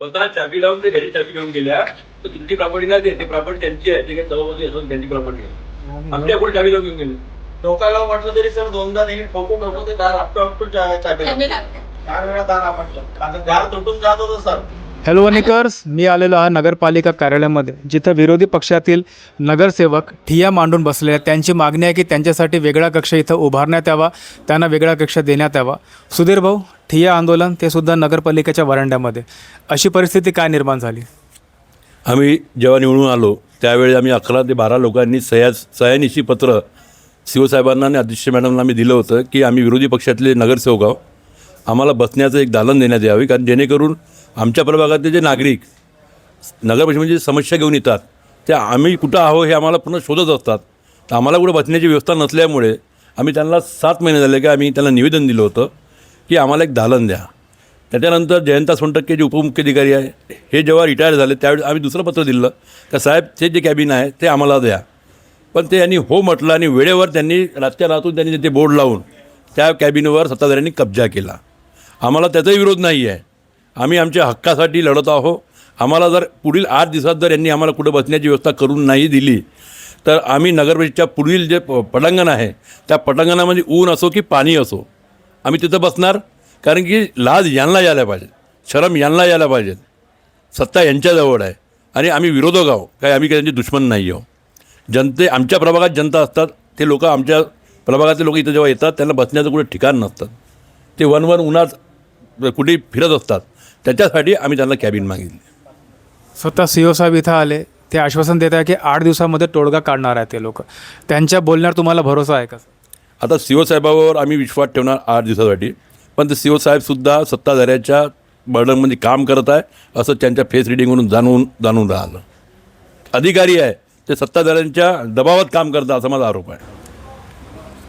स्वतः चाबी लावून ते घरी चाबी घेऊन गेल्या. तर तुमची प्रॉपर्टी नाही, ते प्रॉपर्टी त्यांची आहे, ते काही जबाबदारी असून त्यांची प्रॉपर्टी आहे. आमच्या पुढे चाबी लावून घेऊन गेले. लोकांना म्हटलं तरी सर दोनदा नेहमी ठोकून ते दार आपटून चाबी लागते. 4 वेळा दार आपटलं. आता दार तुटून जात होतं सर. हॅलो वनिकर्स, मी आलेलो आहे नगरपालिका कार्यालयामध्ये, जिथं विरोधी पक्षातील नगरसेवक ठिय्या मांडून बसले आहेत. त्यांची मागणी आहे की त्यांच्यासाठी वेगळा कक्ष इथं उभारण्यात यावा, त्यांना वेगळा कक्ष देण्यात यावा. सुधीर भाऊ, ठिय्या आंदोलन ते सुद्धा नगरपालिकेच्या वरांड्यामध्ये, अशी परिस्थिती काय निर्माण झाली? आम्ही जेव्हा निवडून आलो त्यावेळी आम्ही 11 ते 12 लोकांनी सह्यानिशी पत्र शिवसाहेबांना आणि अध्यक्ष मॅडमला आम्ही दिलं होतं की आम्ही विरोधी पक्षातले नगरसेवक आहोत, आम्हाला बसण्याचं एक दालन देण्यात यावे, कारण जेणेकरून आमच्या प्रभागातले जे नागरिक नगरपरिषदेची समस्या घेऊन येतात ते आम्ही कुठं आहो हे आम्हाला पुन्हा शोधत असतात. तर आम्हाला कुठं बसण्याची व्यवस्था नसल्यामुळे आम्ही त्यांना 7 महिने झाले की आम्ही त्यांना निवेदन दिलं होतं की आम्हाला एक दालन द्या. त्याच्यानंतर जयंता सोनटक्के जे उपमुख्याधिकारी आहे हे जेव्हा रिटायर झाले त्यावेळी आम्ही दुसरं पत्र दिलं का साहेब ते जे कॅबिन आहे ते आम्हाला द्या. पण ते यांनी हो म्हटलं आणि वेळेवर त्यांनी रातच्या रातून त्यांनी ते बोर्ड लावून त्या कॅबिनवर सत्ताधाऱ्यांनी कब्जा केला. आम्हाला त्याचाही विरोध नाही आहे, आम्ही आमच्या हक्कासाठी लढत आहोत. आम्हाला जर पुढील 8 दिवसात जर यांनी आम्हाला कुठं बसण्याची व्यवस्था करून नाही दिली तर आम्ही नगरपरिषदेच्या पुढील जे पटांगण आहे त्या पटांगणामध्ये ऊन असो की पाणी असो आम्ही तिथं बसणार. कारण की लाज यांना यायला पाहिजे, शरम यांना यायला पाहिजे. सत्ता यांच्याजवळ आहे आणि आम्ही विरोधक आहोत, काय आम्ही काही त्यांचे दुश्मन नाही आहोत. आमच्या प्रभागात जनता असतात, ते लोक आमच्या प्रभागातले लोक इथं जेव्हा येतात त्यांना बसण्याचं कुठे ठिकाण नसतात, ते वन उन्हात कुठे फिरत असतात. त्याच्यासाठी आम्ही त्यांना कॅबिन मागितली. स्वतः CEO साहेब इथं आले, ते आश्वासन देत आहे की 8 दिवसामध्ये तोडगा काढणार आहे ते लोक. त्यांच्या बोलण्यावर तुम्हाला भरोसा आहे का? आता CEO साहेबावर आम्ही विश्वास ठेवणार 8 दिवसासाठी, पण ते CEO साहेबसुद्धा सत्ताधाऱ्याच्या बर्डनमध्ये काम करत आहे असं त्यांच्या फेस रिडिंगवरून जाणून राहिलं. अधिकारी आहे ते सत्ताधाऱ्यांच्या दबावात काम करतात असा माझा आरोप आहे.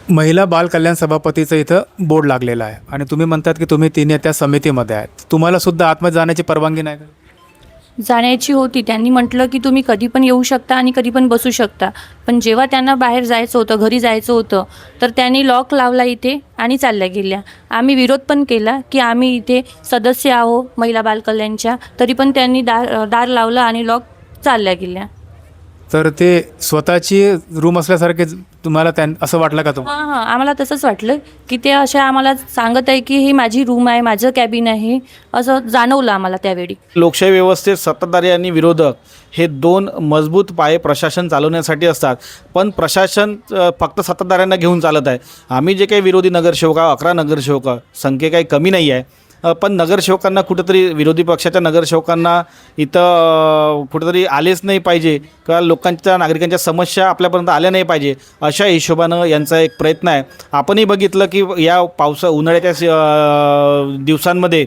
महिला बाल कल्याण सभापतीचं इथं बोर्ड लागलेलं आहे आणि तुम्ही म्हणतात की तुम्ही तिने त्या समितीमध्ये आहेत, तुम्हाला सुद्धा आतमध्ये जाण्याची परवानगी नाही का? जाण्याची होती. त्यांनी म्हटलं की तुम्ही कधी पण येऊ शकता आणि कधी पण बसू शकता. पण जेव्हा त्यांना बाहेर जायचं होतं, घरी जायचं होतं, तर त्यांनी लॉक लावला इथे आणि चालल्या गेल्या. आम्ही विरोध पण केला की आम्ही इथे सदस्य आहो महिला बाल कल्याणच्या, तरी पण त्यांनी दार लावलं आणि लॉक चालल्या गेल्या. तर ते स्वतःची रूम असल्यासारखे तुम्हाला असं वाटलं का तुम्हाला? हां, आम्हाला तसंच वाटलं की ते अशा आम्हाला सांगत आहे की ही माझी रूम आहे, माझं कॅबिन आहे, असं जाणवलं आम्हाला त्यावेळी. लोकशाही व्यवस्थेत सत्ताधारी आणि विरोधक हे 2 मजबूत पाये प्रशासन चालवण्यासाठी असतात. पण प्रशासन फक्त सत्ताधाऱ्यांना घेऊन चालत आहे. आम्ही जे काही विरोधी नगरसेवक 11 नगरसेवक, संख्या काही कमी नाही आहे, पण नगरसेवकांना कुठंतरी विरोधी पक्षाच्या नगरसेवकांना इथं कुठंतरी आलेच नाही पाहिजे किंवा लोकांच्या नागरिकांच्या समस्या आपल्यापर्यंत आल्या नाही पाहिजे अशा हिशोबानं यांचा एक प्रयत्न आहे. आपणही बघितलं की या उन्हाळ्याच्या दिवसांमध्ये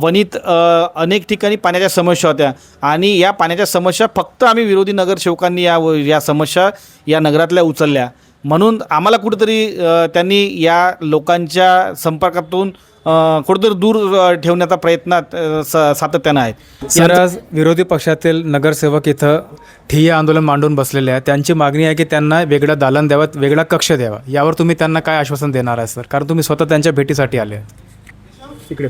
वणीत अनेक ठिकाणी पाण्याच्या समस्या होत्या आणि या पाण्याच्या समस्या फक्त आम्ही विरोधी नगरसेवकांनी या समस्या या नगरातल्या उचलल्या. म्हणून आम्हाला कुठंतरी त्यांनी या लोकांच्या संपर्कातून कुठंतरी दूर ठेवण्याचा प्रयत्न सातत्यानं आहे. सर, आज विरोधी पक्षातील नगरसेवक इथं ठिय्या आंदोलन मांडून बसलेले आहे. त्यांची मागणी आहे की त्यांना वेगळं दालन द्यावं, वेगळा कक्ष द्यावा. यावर तुम्ही त्यांना काय आश्वासन देणार आहे सर? कारण तुम्ही स्वतः त्यांच्या भेटीसाठी आले आहे. तिकडे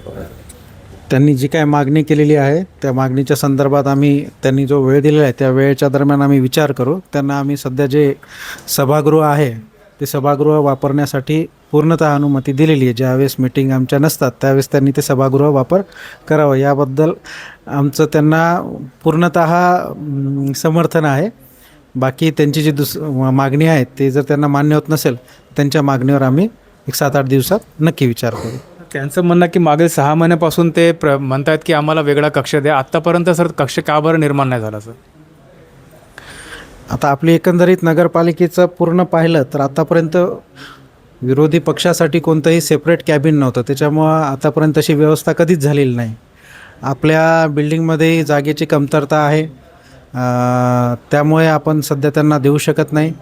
त्यांनी जी काय मागणी केलेली आहे त्या मागणीच्या संदर्भात त्यांनी जो वेळ दिलेला आहे त्या वेळेच्या दरम्यान आम्ही विचार करू. त्यांना आम्ही सध्या जे सभागृह आहे ते सभागृह वापरण्यासाठी पूर्णतः अनुमती दिलेली आहे. ज्यावेळेस मीटिंग आमच्या नसतात त्यावेळेस त्यांनी ते सभागृह वापर करावं याबद्दल आमचं त्यांना पूर्णतः समर्थन आहे. बाकी त्यांची जी मागणी आहे ते जर त्यांना मान्य होत नसेल त्यांच्या मागणीवर आम्ही 7-8 दिवसात नक्की विचार करू. त्यांचं म्हणणं की मागील 6 महिन्यापासून ते म्हणतात की आम्हाला वेगळा कक्ष द्या. आत्तापर्यंत सर कक्ष का बरं निर्माण नाही झाला सर? आता आपली एकंदरीत नगरपालिकेचं पूर्ण पाहिलं तर आतापर्यंत विरोधी पक्षासाठी कोणतंही सेपरेट कॅबिन नव्हतं, त्याच्यामुळं आतापर्यंत अशी व्यवस्था कधीच झालेली नाही. आपल्या बिल्डिंगमध्ये जागेची कमतरता आहे, त्यामुळे आपण सध्या त्यांना देऊ शकत नाही.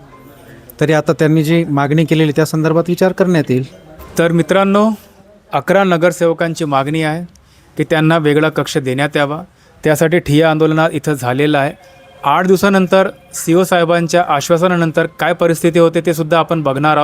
तरी आता त्यांनी जी मागणी केलेली त्या संदर्भात विचार करण्यात येईल. तर मित्रांनो, 11 नगरसेवकांची मागणी आहे की त्यांना वेगळा कक्ष देण्यात यावा. त्यासाठी ठिय्या आंदोलनात इथं झालेलं आहे. 8 दिवसानंतर CEO साहेबांच्या आश्वासनानंतर काय परिस्थिती होते ते सुद्धा आपण बघणार आहोत.